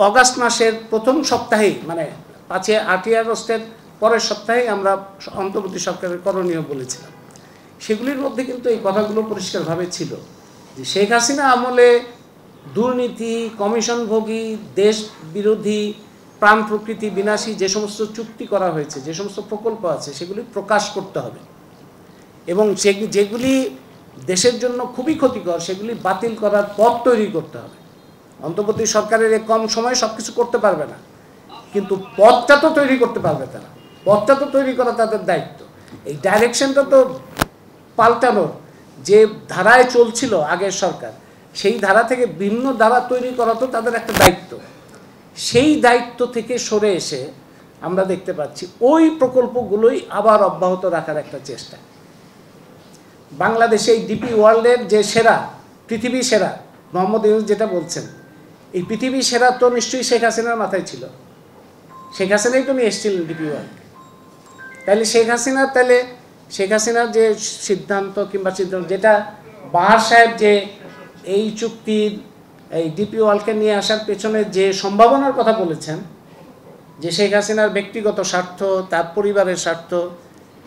August মাসের প্রথম সপ্তাহেই, মানে 5-8 আগস্টের পরের সপ্তাহেই আমরা অন্তর্বর্তী সরকারের করণীয় বলেছিলাম। সেগুলির মধ্যে কিন্তু এই কথাগুলো পরিষ্কারভাবে ছিল যে শেখ হাসিনা আমলে দুর্নীতি, কমিশনভোগী, দেশ বিরোধী, প্রাণ প্রকৃতি বিনাশী যে সমস্ত চুক্তি করা হয়েছে, যে সমস্ত প্রকল্প আছে, সেগুলি প্রকাশ করতে হবে এবং যেগুলি দেশের জন্য খুবই ক্ষতিকর সেগুলি বাতিল করার পথ তৈরি করতে হবে। অন্তর্বর্তী সরকারের এই কম সময়ে সব কিছু করতে পারবে না, কিন্তু পথটা তো তৈরি করতে পারবে তারা। পথটা তো তৈরি করা তাদের দায়িত্ব। এই ডাইরেকশনটা তো পাল্টানোর, যে ধারায় চলছিল আগের সরকার, সেই ধারা থেকে ভিন্ন ধারা তৈরি করা তো তাদের একটা দায়িত্ব। সেই দায়িত্ব থেকে সরে এসে আমরা দেখতে পাচ্ছি ওই প্রকল্পগুলোই আবার অব্যাহত রাখার একটা চেষ্টা। বাংলাদেশে এই ডিপি ওয়ার্ল্ডের যে সেরা, পৃথিবী সেরা, মোহাম্মদ ইউনূস যেটা বলছেন, এই পৃথিবী সেরা তো নিশ্চয়ই শেখ হাসিনার মাথায় ছিল। শেখ হাসিনাই তো নিয়ে এসেছিলেন ডিপি ওয়ার্ল্ডকে। তাহলে শেখ হাসিনার যে সিদ্ধান্ত যেটা বাহার সাহেব যে এই চুক্তির, এই ডিপি ওয়ার্ল্ডকে নিয়ে আসার পেছনে যে সম্ভাবনার কথা বলেছেন, যে শেখ হাসিনার ব্যক্তিগত স্বার্থ, তার পরিবারের স্বার্থ,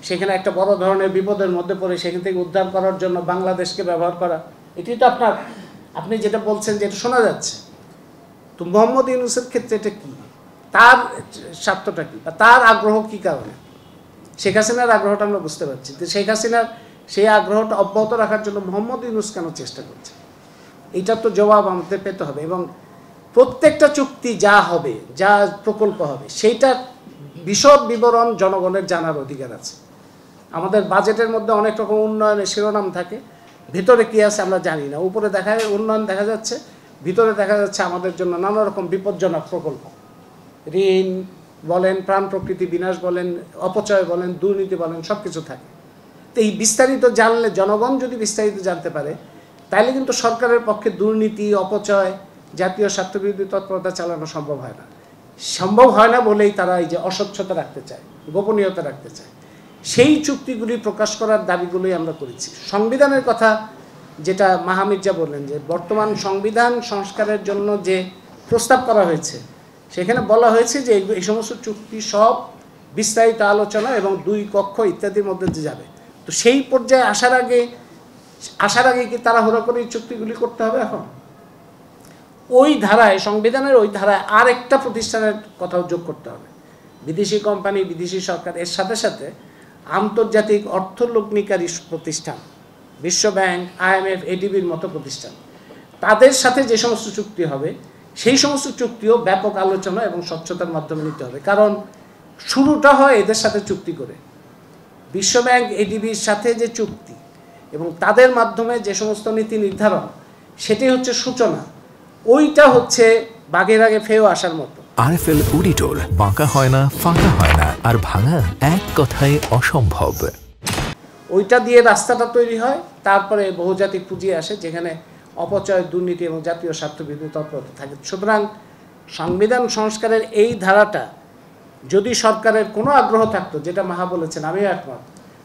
সেখানে একটা বড় ধরনের বিপদের মধ্যে পড়ে সেখান থেকে উদ্ধার করার জন্য বাংলাদেশকে ব্যবহার করা, এটি তো আপনি যেটা বলছেন যেটা শোনা যাচ্ছে। তো মোহাম্মদ ইউনূসের ক্ষেত্রে এটা কী, তার স্বার্থটা কী, বা তার আগ্রহ কী কারণে? শেখ হাসিনার আগ্রহটা আমরা বুঝতে পারছি, যে শেখ হাসিনার সেই আগ্রহটা অব্যাহত রাখার জন্য মোহাম্মদ ইউনূস কেন চেষ্টা করছে, এইটার তো জবাব আমাদের পেতে হবে। এবং প্রত্যেকটা চুক্তি যা হবে, যা প্রকল্প হবে, সেইটা বিশদ বিবরণ জনগণের জানার অধিকার আছে। আমাদের বাজেটের মধ্যে অনেক রকম উন্নয়নের শিরোনাম থাকে, ভিতরে কী আছে আমরা জানি না। উপরে উন্নয়ন দেখা যাচ্ছে, ভিতরে দেখা যাচ্ছে আমাদের জন্য নানা রকম বিপজ্জনক প্রকল্প, ঋণ বলেন, প্রাণ প্রকৃতি বিনাশ বলেন, অপচয় বলেন, দুর্নীতি বলেন, সব কিছু থাকে। তো এই বিস্তারিত জানলে, জনগণ যদি বিস্তারিত জানতে পারে, তাহলে কিন্তু সরকারের পক্ষে দুর্নীতি, অপচয়, জাতীয় স্বার্থবিরোধী তৎপরতা চালানো সম্ভব হয় না বলেই তারা এই যে অস্বচ্ছতা রাখতে চায়, গোপনীয়তা রাখতে চায়। সেই চুক্তিগুলি প্রকাশ করার দাবিগুলোই আমরা করেছি। সংবিধানের কথা যেটা মাহমির্জা বললেন, যে বর্তমান সংবিধান সংস্কারের জন্য যে প্রস্তাব করা হয়েছে, সেখানে বলা হয়েছে যে এই সমস্ত চুক্তি সব বিস্তারিত আলোচনা এবং 2 কক্ষ ইত্যাদির মধ্যে যাবে। তো সেই পর্যায়ে আসার আগে কি তাড়াহুড়ো করে এই চুক্তিগুলি করতে হবে? এখন ওই ধারায়, সংবিধানের ওই ধারায় আরেকটা প্রতিষ্ঠানের কথাও যোগ করতে হবে, বিদেশি কোম্পানি, বিদেশি সরকার, এর সাথে সাথে আন্তর্জাতিক অর্থলগ্নিকারী প্রতিষ্ঠান, বিশ্ব ব্যাংক, IMF, ADBর মতো প্রতিষ্ঠান, তাদের সাথে যে সমস্ত চুক্তি হবে সেই সমস্ত চুক্তিও ব্যাপক আলোচনা এবং স্বচ্ছতার মাধ্যমে নিতে হবে। কারণ শুরুটা হয় এদের সাথে চুক্তি করে, বিশ্ব ব্যাংক, ADBর সাথে যে চুক্তি এবং তাদের মাধ্যমে যে সমস্ত নীতি নির্ধারণ, সেটাই হচ্ছে সূচনা। ওইটা হচ্ছে বাঘের আগে ফেও আসার মতো। RFL অডিটর, বাঁকা হয় না, ফাঁকা হয় না, আর ভাঙা এক কথায় অসম্ভব। ওইটা দিয়ে রাস্তাটা তৈরি হয়, তারপরে বহুজাতিক পুঁজি আসে, যেখানে অপচয়, দুর্নীতি এবং জাতীয় স্বার্থবিরোধী তৎপরতা থাকে। সুতরাং সংবিধান সংস্কারের এই ধারাটা যদি সরকারের কোনো আগ্রহ থাকতো, যেটা মাহা বলেছেন, আমিও একমত,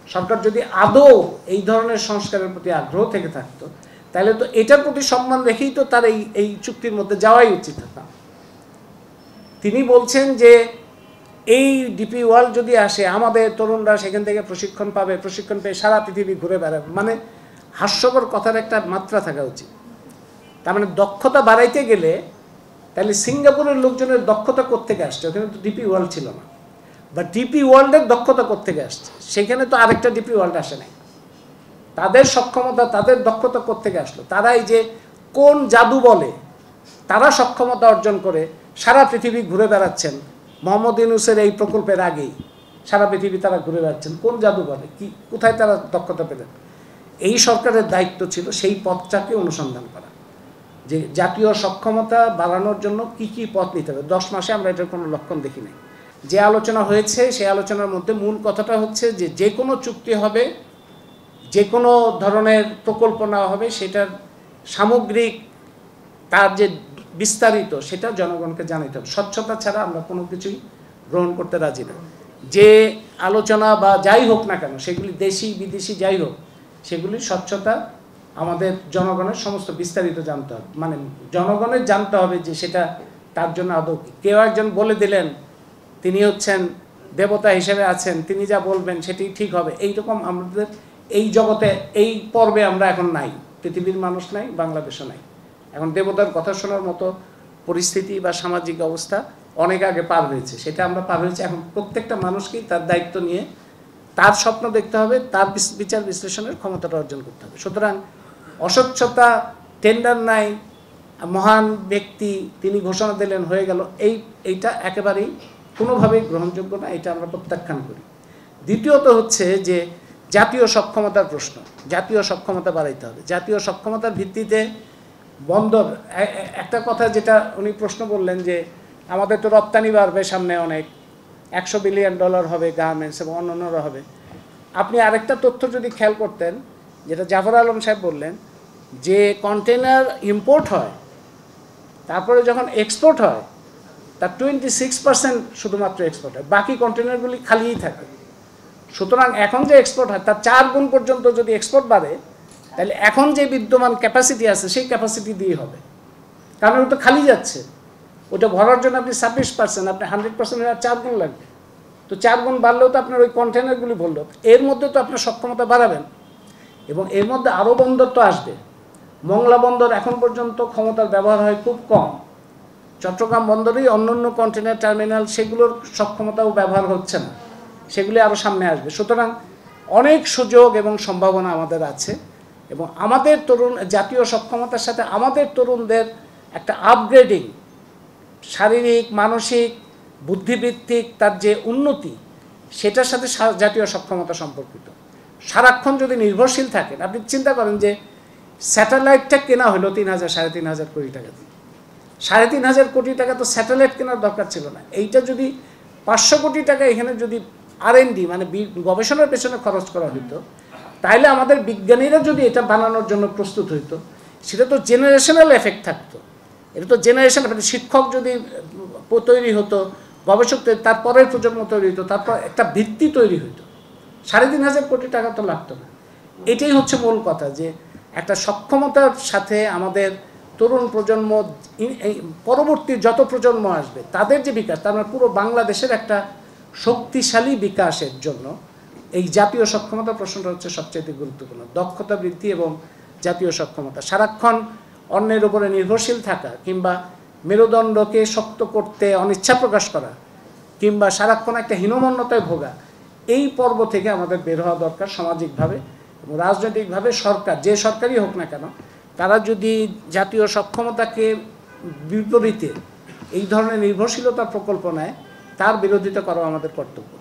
সরকার যদি আদৌ এই ধরনের সংস্কারের প্রতি আগ্রহ থেকে থাকতো, তাহলে তো এটার প্রতি সম্মান রেখেই তো তার এই চুক্তির মধ্যে যাওয়াই উচিত হতো। তিনি বলছেন যে এই ডিপি ওয়ার্ল্ড যদি আসে, আমাদের তরুণরা সেখান থেকে প্রশিক্ষণ পাবে, প্রশিক্ষণ পেয়ে সারা পৃথিবী ঘুরে বেড়াবে। মানে হাস্যকর কথার একটা মাত্রা থাকা উচিত। তার মানে দক্ষতা বাড়াইতে গেলে তাহলে সিঙ্গাপুরের লোকজনের দক্ষতা কোত্থেকে আসছে? ওখানে তো ডিপি ওয়ার্ল্ড ছিল না। বা ডিপি ওয়ার্ল্ডের দক্ষতা কোত্থেকে আসছে? সেখানে তো আরেকটা ডিপি ওয়ার্ল্ড আসে নাই। তাদের সক্ষমতা, তাদের দক্ষতা কোত্থেকে আসলো? তারা এই যে কোন জাদু বলে তারা সক্ষমতা অর্জন করে সারা পৃথিবী ঘুরে বেড়াচ্ছেন, মোহাম্মদ ইউনূসের এই প্রকল্পের আগেই সারা পৃথিবী তারা ঘুরে বেড়াচ্ছেন, কোন জাদু বলে, কি, কোথায় তারা দক্ষতা পেলেন? এই সরকারের দায়িত্ব ছিল সেই পথটাকে অনুসন্ধান করা, যে জাতীয় সক্ষমতা বাড়ানোর জন্য কি কি পথ নিতে হবে। 10 মাসে আমরা এটার কোনো লক্ষণ দেখি নাই। যে আলোচনা হয়েছে সেই আলোচনার মধ্যে মূল কথাটা হচ্ছে যে কোনো চুক্তি হবে, যে কোনো ধরনের প্রকল্প নেওয়া হবে, সেটার সামগ্রিক তার যে বিস্তারিত সেটা জনগণকে জানাতে হবে। স্বচ্ছতা ছাড়া আমরা কোনো কিছুই গ্রহণ করতে রাজি না। যে আলোচনা বা যাই হোক না কেন, সেগুলি দেশি বিদেশি যাই হোক, সেগুলির স্বচ্ছতা আমাদের জনগণের সমস্ত বিস্তারিত জানতে হবে। মানে জনগণের জানতে হবে যে সেটা তার জন্য আদৌ কি? কেউ একজন বলে দিলেন তিনি হচ্ছেন দেবতা হিসেবে আছেন, তিনি যা বলবেন সেটি ঠিক হবে, এইরকম আমাদের এই জগতে এই পর্বে আমরা এখন নাই, পৃথিবীর মানুষ নাই, বাংলাদেশও নাই। এখন দেবতার কথা শোনার মতো পরিস্থিতি বা সামাজিক অবস্থা অনেক আগে পার হয়েছে, সেটা আমরা পার হয়েছি। এখন প্রত্যেকটা মানুষকেই তার দায়িত্ব নিয়ে তার স্বপ্ন দেখতে হবে, তার বিচার বিশ্লেষণের ক্ষমতাটা অর্জন করতে হবে। সুতরাং অস্বচ্ছতা, টেন্ডার নাই, মহান ব্যক্তি তিনি ঘোষণা দিলেন হয়ে গেল, এইটা একেবারেই কোনোভাবেই গ্রহণযোগ্য না, এটা আমরা প্রত্যাখ্যান করি। দ্বিতীয়ত হচ্ছে যে জাতীয় সক্ষমতার প্রশ্ন, জাতীয় সক্ষমতা বাড়াইতে হবে। জাতীয় সক্ষমতার ভিত্তিতে বন্দর, একটা কথা যেটা উনি প্রশ্ন বললেন যে আমাদের তো রপ্তানি বাড়বে সামনে অনেক, $100 বিলিয়ন হবে গার্মেন্টস এবং অন্যান্যরা হবে। আপনি আরেকটা তথ্য যদি খেয়াল করতেন, যেটা জাফর আলম সাহেব বললেন, যে কন্টেনার ইম্পোর্ট হয় তারপরে যখন এক্সপোর্ট হয় তার 26% শুধুমাত্র এক্সপোর্ট হয়, বাকি কন্টেনারগুলি খালিই থাকে। সুতরাং এখন যে এক্সপোর্ট হয় তার 4 গুণ পর্যন্ত যদি এক্সপোর্ট বাড়ে, তাহলে এখন যে বিদ্যমান ক্যাপাসিটি আছে সেই ক্যাপাসিটি দিয়ে হবে, কারণ ওটা খালি যাচ্ছে। ওটা ভরার জন্য আপনি 26%, আপনি 100% 4 গুণ লাগবে। তো 4 গুণ বাড়লেও তো আপনার ওই কন্টেনারগুলি ভরলো, এর মধ্যে তো আপনার সক্ষমতা বাড়াবেন। এবং এর মধ্যে আরও বন্দর তো আসবে। মংলা বন্দর এখন পর্যন্ত ক্ষমতার ব্যবহার হয় খুব কম, চট্টগ্রাম বন্দরেই অন্যান্য কন্টেনার টার্মিনাল সেগুলোর সক্ষমতাও ব্যবহার হচ্ছে না, সেগুলি আরও সামনে আসবে। সুতরাং অনেক সুযোগ এবং সম্ভাবনা আমাদের আছে, এবং আমাদের তরুণ জাতীয় সক্ষমতার সাথে আমাদের তরুণদের একটা আপগ্রেডিং, শারীরিক, মানসিক, বুদ্ধিবৃত্তিক তার যে উন্নতি, সেটার সাথে জাতীয় সক্ষমতা সম্পর্কিত। সারাক্ষণ যদি নির্ভরশীল থাকেন, আপনি চিন্তা করেন যে স্যাটেলাইটটা কেনা হলো 3,000-3,500 কোটি টাকা দিয়ে। 3,500 কোটি টাকা তো স্যাটেলাইট কেনার দরকার ছিল না। এইটা যদি 500 কোটি টাকা এখানে যদি R&D মানে গবেষণার পেছনে খরচ করা হইতো, তাহলে আমাদের বিজ্ঞানীরা যদি এটা বানানোর জন্য প্রস্তুত হইতো, সেটা তো জেনারেশনাল এফেক্ট থাকতো। এটা তো জেনারেশন, শিক্ষক যদি তৈরি হতো, গবেষক তার পরের প্রজন্ম তৈরি হতো, তারপর একটা ভিত্তি তৈরি হইতো। 3,500 কোটি টাকা তো লাগতো না। এটাই হচ্ছে মূল কথা, যে একটা সক্ষমতার সাথে আমাদের তরুণ প্রজন্ম, পরবর্তী যত প্রজন্ম আসবে তাদের যে বিকাশ, তার মানে পুরো বাংলাদেশের একটা শক্তিশালী বিকাশের জন্য এই জাতীয় সক্ষমতা প্রশ্নটা হচ্ছে সবচেয়ে গুরুত্বপূর্ণ। দক্ষতা বৃদ্ধি এবং জাতীয় সক্ষমতা। সারাক্ষণ অন্যের উপরে নির্ভরশীল থাকা, কিংবা মেরুদণ্ডকে শক্ত করতে অনিচ্ছা প্রকাশ করা, কিংবা সারাক্ষণ একটা হীনমন্যতায় ভোগা, এই পর্ব থেকে আমাদের বের হওয়া দরকার সামাজিকভাবে এবং রাজনৈতিকভাবে। সরকার, যে সরকারই হোক না কেন, তারা যদি জাতীয় সক্ষমতাকে বিপরীতে এই ধরনের নির্ভরশীলতার প্রকল্প নেয়, তার বিরোধিতা করা আমাদের কর্তব্য।